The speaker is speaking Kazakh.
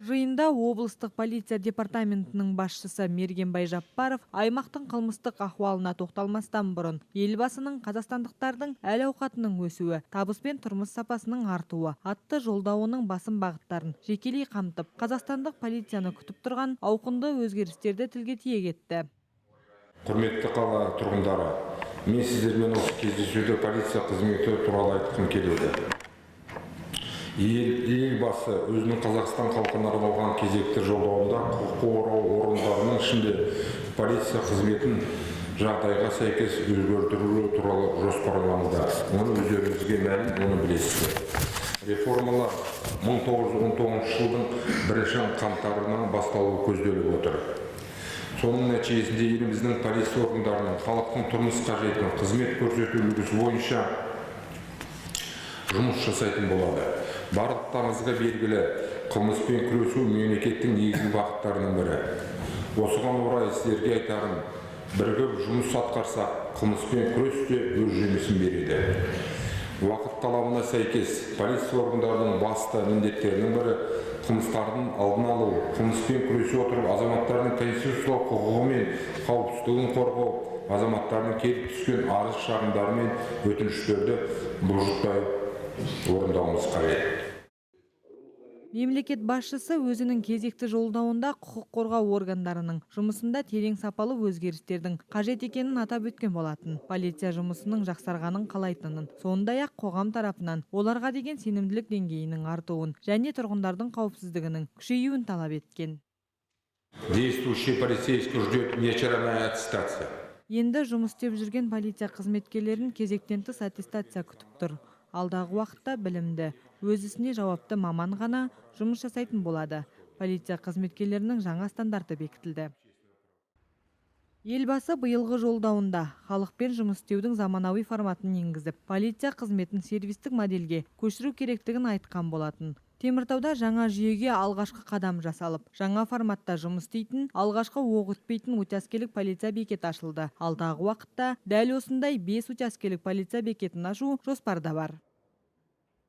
Жиында облыстық полиция департаментінің басшысы Мергенбай Жаппаров аймақтың қылмыстық ахуалына тоқталмастан бұрын елбасының қазақстандықтардың әл-ауқатының өсуі, табыс пен тұрмыс сапасының артуы атты жолдауының басым бағыттарын жекелей қамтып, қазақстандық полицияны күтіп тұрған ауқымды өзгерістерді тілге тиек етті. Құрметті қала тұрғындары, мен сіздермен осы кездесуде полиция қызметі туралы айтқым келеді. Елбасы өзінің Қазақстан халқына арналған кезекті жолдауында құқық қорғау органдарының ішінде полиция қызметін жағдайға сәйкес өзгертілуі туралы жоспарлануда. Оны өздеріңізге мәлім, оны білесіздер. Реформалар 1919 жылдың 1 қаңтарынан басталуы көзделіп отыр. Соның нәтижесінде еліміздің полиция органдарының халықтың тұрмыс қажетін қызмет көрсету үлгісі бойынша жұмыс жасайтын болады. Барлықтарыңызға белгілі, қылмыспен күресу мемлекеттің негізгі бағыттарының бірі. Осыған орай сіздерге айтарым, бірігіп жұмыс атқарсақ, қылмыспен күрес те өз жемісін береді. Уақыт талабына сәйкес полиция органдарының басты міндеттерінің бірі қылмыстардың алдын алу, қылмыспен күресе отырып азаматтардың конституциялық құқығы мен қауіпсіздігін қорғау, азаматтардың келіп түскен арыз шағымдары мен өтініштерді бұлжытпай орындауымыз қажет. Мемлекет басшысы өзінің кезекті жолдауында құқық қорғау органдарының жұмысында терең сапалы өзгерістердің қажет екенін атап өткен болатын. Полиция жұмысының жақсарғанын қалайтынын, сондай-ақ қоғам тарапынан оларға деген сенімділік деңгейінің артуын және тұрғындардың қауіпсіздігінің күшеюін талап еткен. Действующий полицейский ждет вечерная аттестация. Енді жұмыс істеп жүрген полиция қызметкерлерін кезектен тыс аттестация күтіп тұр. Алдағы уақытта білімді, өз ісіне жауапты маман ғана жұмыс жасайтын болады. Полиция қызметкерлерінің жаңа стандарты бекітілді. Елбасы биылғы жолдауында халықпен жұмыс істеудің заманауи форматын енгізіп, полиция қызметін сервистік модельге көшіру керектігін айтқан болатын. Теміртауда жаңа жүйеге алғашқы қадам жасалып, жаңа форматта жұмыс істейтін, алғашқы оқ өтпейтін учаскелік полиция бекеті ашылды. Алдағы уақытта дәл осындай 5 учаскелік полиция бекетін ашу жоспарда бар.